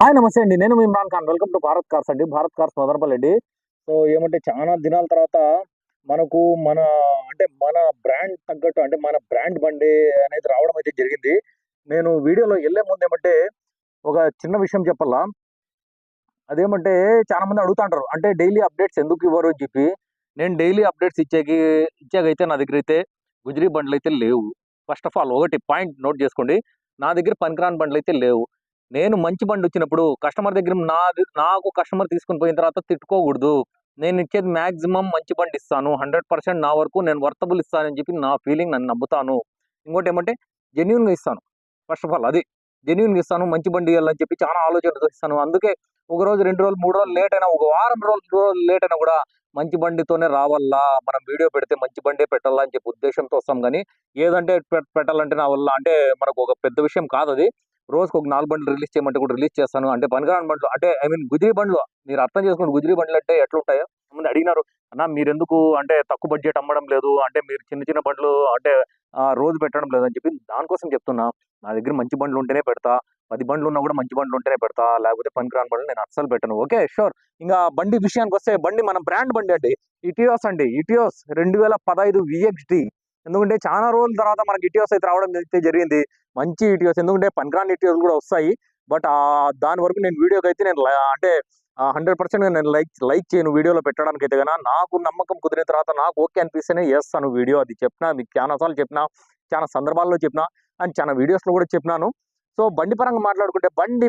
Hi నమస్తే అండి. నేను మీ Imran Khan. Welcome to Bharat Cars అండి. భారత్ కార్స్ మదనపల్లి. సో ఏమంటే చాలా దినాల తర్వాత మనకు మన బ్రాండ్ తగ్గట్టు అంటే మన బ్రాండ్ బండి అనేది రావడం అయితే జరిగింది. నేను వీడియోలో ఎళ్ళే ముందు ఏమంటే ఒక చిన్న విషయం చెప్పాలా. అదేమంటే చాలా మంది అడుగుతాంటారు. అంటే డైలీ అప్డేట్స్ ఎందుకు ఇవ్వరు అని చెప్పి. నేను డైలీ అప్డేట్స్ ఇచ్చేకైతే నా దగ్గరైతే గుజిరీ బండ్లయితే లేవు. ఫస్ట్ ఆఫ్ ఆల్ ఒకటి పాయింట్ నోట్ చేసుకోండి. నా దగ్గర పనికిరాని బండ్లయితే లేవు. నేను మంచి బండొచ్చినప్పుడు కస్టమర్ దగ్గర నాకు కస్టమర్ తీసుకొని పోయిన తర్వాత తిట్టుకోకూడదు. నేనిచ్చేది మాక్సిమం మంచి బండిస్తాను. 100% నా వరకు నేను వర్తబుల్ ఇస్తానని చెప్పి నా ఫీలింగ్, నన్ను నమ్ముతాను. ఇంకోటేమంటే జెన్యూన్‌గా ఇస్తాను. ఫస్ట్ ఆఫ్ ఆల్ అది. జెన్యూన్‌గా ఇస్తాను. మంచి బండి ఇయ్యాలని చెప్పి చాలా ఆలోచనతో ఇస్తాను. అందుకే ఒక రోజు, 2 రోజులు, 3 రోజులు లేట్ అయినా, ఒక వారం రోజులు లేట్ అయినా గూడా మంచి బండితోనే రావాలా, మనం వీడియో పెడితే మంచి బండే పెట్టాలా అని చెప్పి ఉద్దేశ్యంతో వస్తాం గానీ, ఏదంటే పెట్టాలంటే నా వల్ల అంటే మనకు ఒక పెద్ద విషయం కాదది. రోజుకొక 4 బండ్లు రిలీజ్ చేయమంటే కూడా రిలీజ్ చేస్తాను. అంటే పనికిరాని బండ్లు అంటే ఐ మీన్ గుజిరీ బండ్లు. మీరు అర్థం చేసుకోండి గుజిరీ బండ్లంటే ఎట్లుంటాయో. కొంతమంది అడిగినారు. "అన్న మీరెందుకు అంటే తక్కువ బడ్జెట్ అమ్మడం లేదు? అంటే మీరు చిన్న చిన్న బండ్లు అంటే రోజు పెట్టడం లేదని" చెప్పి దానికోసం చెప్తున్నా. నా దగ్గర మంచి బండ్లు ఉంటేనే పెడతా. 10 బండ్లున్నా కూడా మంచి బండ్లు ఉంటేనే పెడతా. లేకపోతే పనికిరాని బండ్లు నేను అస్సలు పెట్టను. ఓకే. షూర్. ఇంగా బండి విషయానికొస్తే బండి మన బ్రాండ్ బండి అండి. ఇటియోస్ అండి. ఇటియోస్ 2015 వీఎక్స్‌డి. ఎందుకంటే చాలా రోజుల తర్వాత మనకి ఇటియోస్ అయితే రావడం అయితే జరిగింది. మంచి ఇటియోస్ ఎందుకంటే పనికిరాని ఇటియోస్ కూడా వస్తాయి. బట్ దాని వరకు నేను వీడియోకైతే నేను అంటే 100% నేను లైక్ చేయను వీడియోలో పెట్టడానికైతే గన. నాకు నమ్మకం కుదిరిన తర్వాత నాకు ఓకే అనిపిస్తేనే చేస్తాను వీడియో. అది చెప్పినా మీకు చానా సార్లు చెప్పినా, చాలా సందర్భాల్లో చెప్పినా అండ్ చాలా వీడియోస్‌లో కూడా చెప్పినాను. సో బండి పరంగా మాట్లాడుకుంటే బండి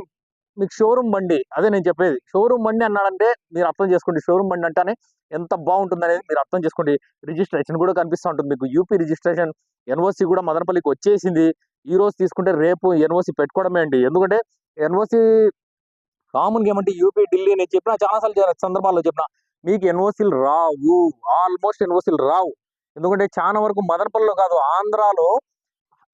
మీకు షోరూమ్ బండి. అదే నేను చెప్పేది. షోరూమ్ బండి అన్నాడంటే మీరు అర్థం చేసుకోండి. షోరూమ్ బండి అంటేనే ఎంత బావుంటుందనేది మీరు అర్థం చేసుకోండి. రిజిస్ట్రేషన్ కూడా కనిపిస్తా ఉంటుంది మీకు. యూపీ రిజిస్ట్రేషన్ ఎన్ఓసీ కూడా మదనపల్లికి వచ్చేసింది. ఈరోజు తీసుకుంటే రేపు ఎన్ఓసీ పెట్టుకోవడమే అండి. ఎందుకంటే ఎన్ఓసీ కామన్‌గా ఏమంటే యూపీ, ఢిల్లీ నేను చెప్పినా చాలా సార్లు సందర్భాల్లో చెప్పినా. మీకు ఎన్ఓసీలు రావు. ఆల్‌మోస్ట్ ఎన్ఓసీలు రావు. ఎందుకంటే చానా వరకు మదనపల్లిలో కాదు ఆంధ్రాలో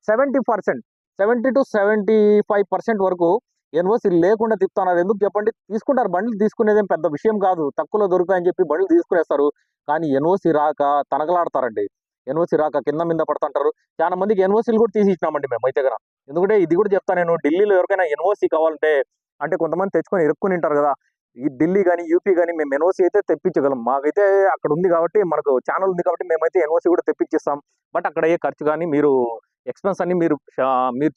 70% 70-75% వరకు ఎన్ఓసీ లేకుండా తిప్పుతున్నారు. ఎందుకు చెప్పండి? తీసుకుంటారు. బండ్లు తీసుకునేదేం పెద్ద విషయం కాదు. తక్కువలో దొరుకుతాయని చెప్పి బండ్లు తీసుకునేస్తారు. కానీ ఎన్ఓసీ రాక తనకలాడతారండి. ఎన్ఓసీ రాక కింద మీద పడుతుంటారు. చాలా మందికి ఎన్ఓసీలు కూడా తీసి ఇచ్చినామండి మేమైతే గన. ఎందుకంటే ఇది కూడా చెప్తా నేను ఢిల్లీలో ఎవరికైనా ఎన్ఓసీ కావాలంటే అంటే కొంతమంది తెచ్చుకొని ఇరుక్కొనింటారు గదా! ఈ ఢిల్లీ గాని, యూపీ గాని మేము ఎన్ఓసీ అయితే తెప్పించగలం. మాకైతే అక్కడ ఉంది కాబట్టి మనకు ఛానెల్ ఉంది కాబట్టి మేమైతే ఎన్ఓసీ కూడా తెప్పించిస్తాం. బట్ అక్కడ అయ్యే ఖర్చు గాని మీరు ఎక్స్‌పెన్స్ అన్ని మీరు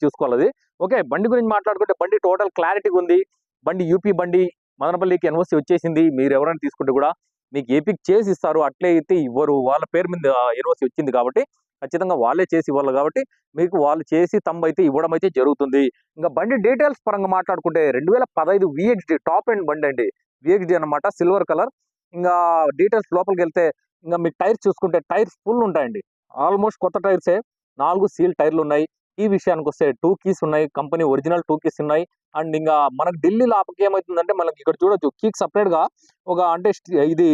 చూసుకోవాలది. ఓకే. బండి గురించి మాట్లాడుకుంటే బండి టోటల్ క్లారిటీగుంది. బండి యూపీ బండి మదనపల్లికి ఎన్ఓసీ వచ్చేసింది. మీరెవరైనా తీసుకుంటే కూడా మీకు ఏపీకి చేసి ఇస్తారు. అట్లే అయితే ఇవ్వరు. వాళ్ళ పేరు మీద ఎన్ఓసీ వచ్చింది కాబట్టి ఖచ్చితంగా వాళ్ళే చేసి ఇవ్వాలి కాబట్టి మీకు వాళ్ళు చేసి తంబైతే ఇవ్వడం అయితే జరుగుతుంది. ఇంక బండి డీటెయిల్స్ పరంగా మాట్లాడుకుంటే 2015 వీఎక్స్‌డి టాప్ ఎండ్ బండండి. వీఎక్స్‌డి అన్నమాట సిల్వర్ కలర్. ఇంగా డీటెయిల్స్ లోపలికెళ్తే ఇంగ మీకు టైర్స్ చూసుకుంటే టైర్స్ ఫుల్ ఉంటాయండి. ఆల్‌మోస్ట్ కొత్త టైర్సే. 4 సీల్ టైర్లున్నాయి. కీ విషయానికొస్తే 2 కీస్ ఉన్నాయి. కంపెనీ ఒరిజినల్ 2 కీస్ ఉన్నాయి. అండ్ ఇంగా మనకు ఢిల్లీలో ఏమైతుందంటే మనకి ఇక్కడ చూడొచ్చు కీకి సెపరేట్‌గా ఒక అంటే ఇది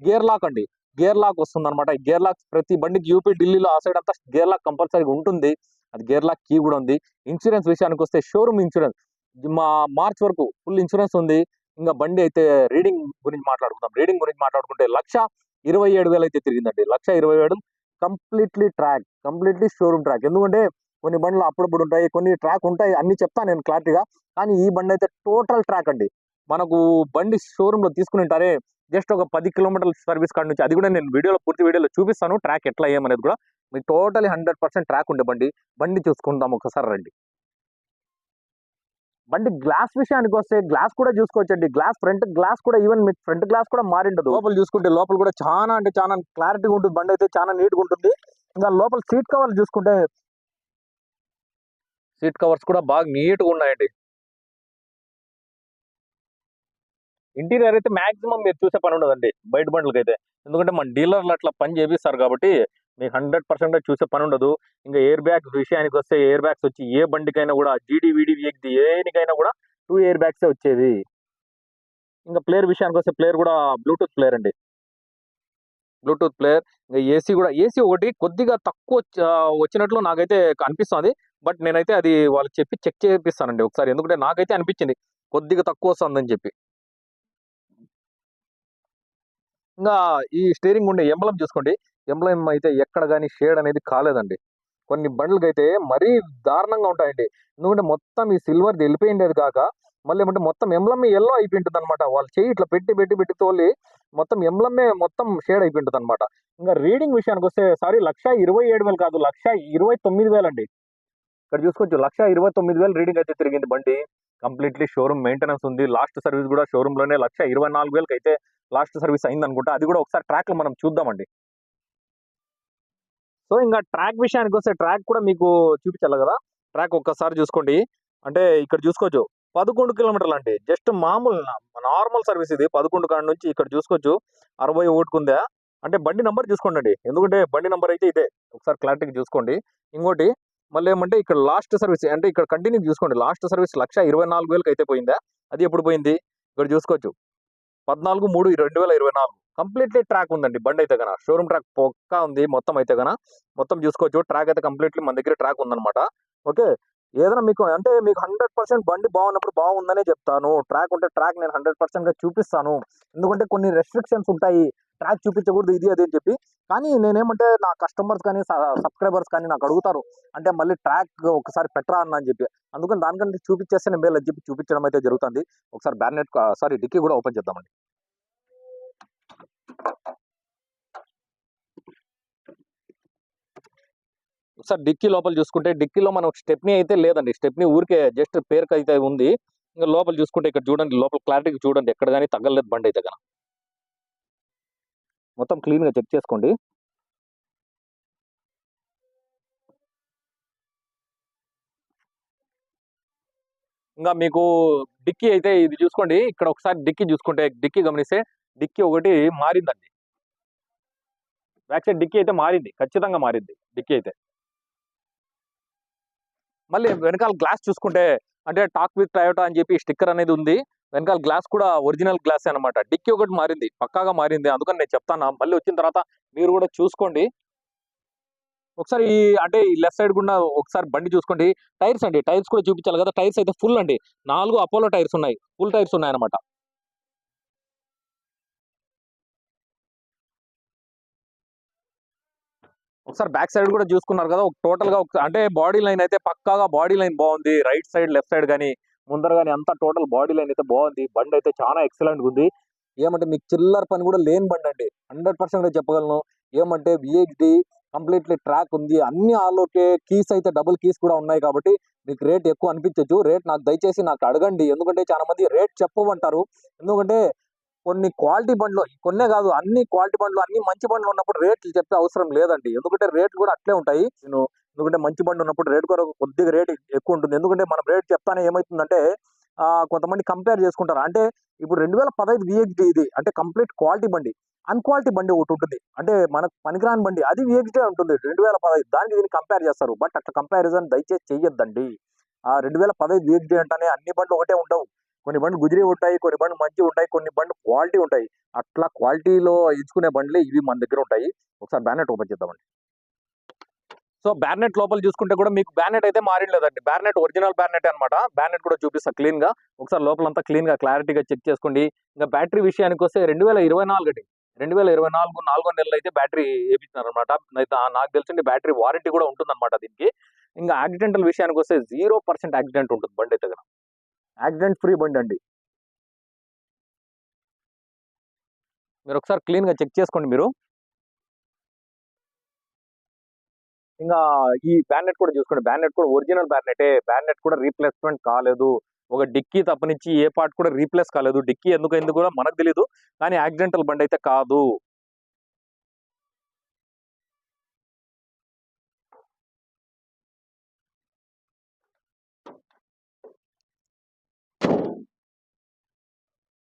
గేర్ లాక్ అండి. గేర్ లాక్ వస్తుందన్నమాట. ఈ గేర్ లాక్ ప్రతి బండికి యూపీ, ఢిల్లీలో ఆ సైడ్ అంతా గేర్ లాక్ కంపల్సరీగా ఉంటుంది. అది గేర్ లాక్ కీ గూడా ఉంది. ఇన్స్యూరెన్స్ విషయానికొస్తే షోరూమ్ ఇన్స్యూరెన్స్ మార్చ్ వరకు ఫుల్ ఇన్స్యూరెన్స్ ఉంది. ఇంగా బండి అయితే రీడింగ్ గురించి మాట్లాడుకుందాం. రీడింగ్ గురించి మాట్లాడుకుంటే 1,27,000 అయితే తిరిగిందండి. 1,27,000 completely track. Completely showroom track. ఎందుకంటే కొన్ని బండ్లు అప్పుడప్పుడు ఉంటాయి. కొన్ని ట్రాక్ ఉంటాయి. అన్నీ చెప్తా నేను క్లారిటీగా. కానీ ఈ బండయితే టోటల్ ట్రాక్ అండి. మనకు బండి షోరూమ్‌లో తీసుకొనుంటారే జస్ట్ ఒక 10 కిలోమీటర్ల సర్వీస్ కాడ నుంచి అది కూడా నేను పూర్తి వీడియోలో చూపిస్తాను. ట్రాక్ ఎట్లా ఏమనేది కూడా. మీకు టోటల్లీ 100% ట్రాక్ ఉండే బండి. బండి చూసుకుందాం ఒకసారి రండి. బండి గ్లాస్ విషయానికొస్తే గ్లాస్ కూడా చూసుకోవచ్చండి. ఫ్రంట్ గ్లాస్ కూడా ఈవెన్ మీకు ఫ్రంట్ గ్లాస్ కూడా మారిండదు. లోపల చూసుకుంటే లోపల కూడా చానా అంటే చానా క్లారిటీగా ఉంటుంది. బండయితే చానా నీట్‌గా ఉంటుంది. ఇంగా లోపల సీట్ కవర్లు చూసుకుంటే సీట్ కవర్స్ కూడా బాగా నీట్‌గా ఉన్నాయండి. ఇంటీరియర్ అయితే మాక్సిమం మీరు చూసే పనుండదండి. బయట బండ్లకైతే. ఎందుకంటే మన డీలర్‌లు అట్లా పని చేపిస్తారు కాబట్టి మీకు 100% చూసే పనుండదు. ఇంక ఎయిర్ బ్యాగ్స్ విషయానికొస్తే ఎయిర్ బ్యాగ్స్ వచ్చి ఏ బండికైనా గూడా జీడీ, వీడీ, వీఎక్స్‌డి దేనికైనా గూడా 2 ఎయిర్ బ్యాగ్సే వచ్చేది. ఇంక ప్లేయర్ విషయానికొస్తే ప్లేయర్ గూడా బ్లూటూత్ ప్లేయర్ అండి. Bluetooth player. ఇంక ఏసీ ఒకటి కొద్దిగా తక్కువ వచ్చినట్లు నాకైతే అనిపిస్తాంది. బట్ నేనైతే అది వాళ్ళకి చెప్పి చెక్ చేపిస్తానండి ఒకసారి. ఎందుకంటే నాకైతే అనిపిచ్చింది. కొద్దిగా తక్కువొస్తాందని చెప్పి. ఇంగా ఈ స్టీరింగ్ ఉండే ఎంబ్లమ్ చూసుకోండి. ఎంబ్లమ్ అయితే ఎక్కడ గాని షేడ్ అనేది కాలేదండి. కొన్ని బండ్లకైతే మరీ దారుణంగా ఉంటాయండి. ఎందుకంటే మొత్తం ఈ సిల్వర్‌ది ఎళ్ళిపోయిండేది కాక మళ్ళీ ఏమంటే మొత్తం ఎంబ్లమ్ ఎల్లో అయిపోయింటుంది అనమాట. వాళ్ళు చెయ్యి ఇట్లా పెట్టి పెట్టి పెట్టి తోలి మొత్తం ఎంబ్లమే మొత్తం షేడ్ అయిపోయింటుంది అనమాట. ఇంకా రీడింగ్ విషయానికి వస్తే సారీ 1,27,000 కాదు, 1,29,000 అండి. ఇక్కడ చూసుకోవచ్చు 1,29,000 రీడింగ్ అయితే తిరిగింది బండి. కంప్లీట్లీ షోరూమ్ మెయింటెనెన్స్ ఉంది. లాస్ట్ సర్వీస్ కూడా షోరూమ్ లోనే 1,24,000 అయితే లాస్ట్ సర్వీస్ అయింది అనుకుంటా. అది కూడా ఒకసారి ట్రాక్ లో మనం చూద్దామండి. సో ఇంకా ట్రాక్ విషయానికి వస్తే ట్రాక్ కూడా మీకు చూపించాలి కదా. ట్రాక్ ఒక్కసారి చూసుకోండి. అంటే ఇక్కడ చూసుకోవచ్చు 11 కిలోమీటర్లు అండి. జస్ట్ మామూలు నార్మల్ సర్వీస్ ఇది. 11 కాడ నుంచి ఇక్కడ చూసుకోవచ్చు 61 ఉందా. అంటే బండి నంబర్ చూసుకోండి. ఎందుకంటే బండి నంబర్ అయితే ఇదే. ఒకసారి క్లారిటీగా చూసుకోండి. ఇంకోటి మళ్ళీ ఏమంటే ఇక్కడ లాస్ట్ సర్వీస్ అంటే ఇక్కడ కంటిన్యూ చూసుకోండి. లాస్ట్ సర్వీస్ 1,24,000 అయితే పోయిందా. అది ఎప్పుడు పోయింది ఇక్కడ చూసుకోవచ్చు 14/3/2024. కంప్లీట్లీ ట్రాక్ ఉందండి బండి అయితే గన. షోరూమ్ ట్రాక్ పక్కా ఉంది మొత్తం అయితే గన. మొత్తం చూసుకోవచ్చు ట్రాక్ అయితే కంప్లీట్లీ మన దగ్గర ట్రాక్ ఉందన్నమాట. ఓకే. ఏదైనా మీకు అంటే మీకు 100% బండి బాగున్నప్పుడు బాగుందనే చెప్తాను. ట్రాక్ ఉంటే ట్రాక్ నేను 100% గా చూపిస్తాను. ఎందుకంటే కొన్ని రెస్ట్రిక్షన్స్ ఉంటాయి. ట్రాక్ చూపించకూడదు ఇది అది అని చెప్పి. కానీ నేనేమంటే నా కస్టమర్స్ కానీ సబ్స్క్రైబర్స్ కానీ నాకు అడుగుతారు. అంటే మళ్ళీ ట్రాక్ ఒకసారి పెట్టరా అన్న అని చెప్పి. అందుకని దానికంటే చూపించేస్తేనే మేలు అని చెప్పి చూపించడం అయితే జరుగుతుంది. ఒకసారి బ్యానెట్ సారీ డిక్కీ కూడా ఓపెన్ చేద్దామండి. ఒకసారి డిక్కీ లోపల చూసుకుంటే డిక్కీలో మనం స్టెప్నీ అయితే లేదండి. స్టెప్నీ ఊరికే జస్ట్ పేరుకి అయితే ఉంది. ఇంకా లోపల చూసుకుంటే ఇక్కడ చూడండి. లోపల క్లారిటీగా చూడండి. ఎక్కడ కానీ తగ్గలేదు బండి అయితే కనుక. మొత్తం క్లీన్ గా చెక్ చేసుకోండి. ఇంకా మీకు డిక్కీ అయితే ఇది చూసుకోండి. ఇక్కడ ఒకసారి డిక్కీ చూసుకుంటే డిక్కీ గమనిస్తే డిక్కీ ఒకటి మారిందండి. బ్యాక్ సైడ్ డిక్కీ అయితే మారింది. ఖచ్చితంగా మారింది డిక్కీ అయితే. మళ్ళీ వెనకాల గ్లాస్ చూసుకుంటే అంటే టాక్ విత్ టయోటా అని చెప్పి స్టిక్కర్ అనేది ఉంది. వెనకాల గ్లాస్ కూడా ఒరిజినల్ గ్లాస్ అనమాట. డిక్కీ ఒకటి మారింది. పక్కాగా మారింది. అందుకని నేను చెప్తాను. మళ్ళీ వచ్చిన తర్వాత మీరు కూడా చూసుకోండి. ఒకసారి అంటే ఈ లెఫ్ట్ సైడ్ కూడా ఒకసారి బండి చూసుకోండి. టైర్స్ అండి. టైర్స్ కూడా చూపించాలి కదా. టైర్స్ అయితే ఫుల్ అండి. 4 అపోలో టైర్స్ ఉన్నాయి. ఫుల్ టైర్స్ ఉన్నాయన్నమాట. ఒకసారి బ్యాక్ సైడ్ కూడా చూసుకున్నారు కదా. టోటల్ గా అంటే బాడీ లైన్ అయితే పక్కాగా బాడీ లైన్ బాగుంది. రైట్ సైడ్ లెఫ్ట్ సైడ్ కానీ ముందర కానీ అంతా టోటల్ బాడీ లైన్ అయితే బాగుంది. బండి అయితే చాలా ఎక్సలెంట్ ఉంది. ఏమంటే మీకు చిల్లర పని కూడా లేని బండి అండి. 100% చెప్పగలను. ఏమంటే విఎక్స్డి కంప్లీట్లీ ట్రాక్ ఉంది. అన్ని ఆలోకే కీస్ అయితే డబుల్ కీస్ కూడా ఉన్నాయి కాబట్టి మీకు రేట్ ఎక్కువ అనిపించచ్చు. రేట్ నాకు దయచేసి నాకు అడగండి. ఎందుకంటే చాలా మంది రేట్ చెప్పమంటారు. ఎందుకంటే కొన్ని క్వాలిటీ బండ్లు కొన్నే కాదు అన్ని క్వాలిటీ బండ్లు అన్ని మంచి బండ్లు ఉన్నప్పుడు రేట్లు చెప్పే అవసరం లేదండి. ఎందుకంటే రేట్లు కూడా అట్లే ఉంటాయి. ఎందుకంటే మంచి బండి ఉన్నప్పుడు రేట్ కూడా కొద్దిగా రేట్ ఎక్కువ ఉంటుంది. ఎందుకంటే మనం రేట్ చెప్తానే ఏమైతుందంటే కొంతమంది కంపేర్ చేసుకుంటారు. అంటే ఇప్పుడు 2015 విఎక్స్డి ఇది అంటే కంప్లీట్ క్వాలిటీ బండి. అన్‌క్వాలిటీ బండి ఒకటి ఉంటుంది. అంటే మనకు పనికిరాని బండి అది విఎక్స్డే ఉంటుంది. 2015 దానికి దీనికి కంపేర్ చేస్తారు. బట్ అట్లా కంపారిజన్ దయచేసి చెయ్యొద్దండి. 2015 విఎక్స్డే అంటేనే అన్ని బండ్లు ఒకటే ఉండవు. కొన్ని బండ్లు గుజిరి ఉంటాయి. కొన్ని బండ్లు మంచివి ఉంటాయి. కొన్ని బండ్లు క్వాలిటీ ఉంటాయి. అట్లా క్వాలిటీలో ఎంచుకునే బండ్లే ఇవి మన దగ్గర ఉంటాయి. ఒకసారి బ్యానెట్ ఓపెన్ చేద్దామండి. సో బ్యానెట్ లోపల చూసుకుంటే కూడా మీకు బ్యానెట్ అయితే మారలేదండి. బ్యానెట్ ఒరిజినల్ బ్యానెట్ అనమాట. బ్యానెట్ కూడా చూపిస్తా క్లీన్ గా. ఒకసారి లోపలంతా క్లీన్ గా క్లారిటీగా చెక్ చేసుకోండి. ఇంకా బ్యాటరీ విషయానికి వస్తే 2024 అండి. 2024 4 నెలలు అయితే బ్యాటరీ వేపించినారనమాట. నాకు తెలిసింది బ్యాటరీ వారంటీ కూడా ఉంటుందన్నమాట దీనికి. ఇంకా యాక్సిడెంటల్ విషయానికి వస్తే 0% యాక్సిడెంట్ ఉంటుంది బండి అయితే కనుక. యాక్సిడెంట్ ఫ్రీ బండి అండి. మీరు ఒకసారి క్లీన్ గా చెక్ చేసుకోండి మీరు. ఇంకా ఈ బ్యానెట్ కూడా చూసుకోండి. బ్యానెట్ కూడా ఒరిజినల్ బ్యానెటే. బ్యానెట్ కూడా రీప్లేస్‌మెంట్ కాలేదు. ఒక డిక్కీ తప్పనిచ్చి ఏ పార్ట్ కూడా రీప్లేస్ కాలేదు. డిక్కీ ఎందుకయిందో కూడా మనకు తెలీదు. కానీ యాక్సిడెంటల్ బండయితే కాదు.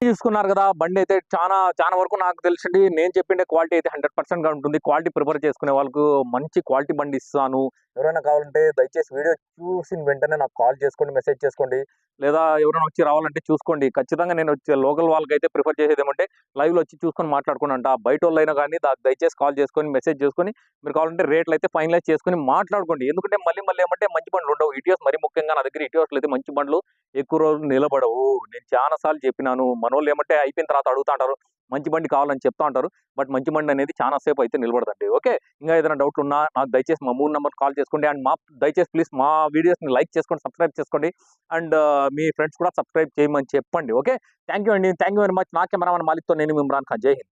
తీసుకున్నారు కదా. బండి అయితే చాలా వరకు నాకు తెలిసింది నేను చెప్పిండే క్వాలిటీ అయితే 100% గా ఉంటుంది. క్వాలిటీ ప్రిఫర్ చేసుకునే వాళ్ళకు మంచి క్వాలిటీ బండి ఇస్తాను. ఎవరైనా కావాలంటే దయచేసి వీడియో చూసిన వెంటనే నాకు కాల్ చేసుకోండి, మెసేజ్ చేసుకోండి. లేదా ఎవరైనా వచ్చి రావాలంటే చూసుకోండి. ఖచ్చితంగా నేను వచ్చే లోకల్ వాళ్ళకైతే ప్రిఫర్ చేసేది ఏమంటే లైవ్‌లో వచ్చి చూసుకొని మాట్లాడుకోండి అంట. బయటోళ్ళైనా గానీ దయచేసి కాల్ చేసుకొని, మెసేజ్ చేసుకొని మీరు కావాలంటే రేట్లు అయితే ఫైనలైజ్ చేసుకొని మాట్లాడుకోండి. ఎందుకంటే మళ్ళీ మళ్ళీ ఏమంటే మంచి బండ్లు ఉండవు. ఇటియోస్ మరీ ముఖ్యంగా నా దగ్గర ఇటియోస్‌లో అయితే మంచి బండ్లు ఎక్కువ రోజులు నిలబడవు. నేను చాలా సార్లు చెప్పినాను. వాళ్ళు ఏమంటే అయిపోయిన తర్వాత అడుగుతా అంటారు మంచి బండి కావాలని చెప్తా ఉంటారు. బట్ మంచి బండి అనేది చాలా సేపు అయితే నిలబడదండి. ఓకే. ఇంకా ఏదైనా డౌట్లు ఉన్నా నాకు దయచేసి మా 3 నంబర్ కాల్ చేసుకోండి. అండ్ దయచేసి ప్లీజ్ మా వీడియోస్ని లైక్ చేసుకోండి, సబ్స్క్రైబ్ చేసుకోండి. అండ్ మీ ఫ్రెండ్స్ కూడా సబ్స్క్రైబ్ చేయమని చెప్పండి. ఓకే. థ్యాంక్ యూ అండి. Thank you very much. నా కెమెరామెన్ మాలిక్‌తో నేను ఇమ్రాన్ ఖాన్. జై హింద్.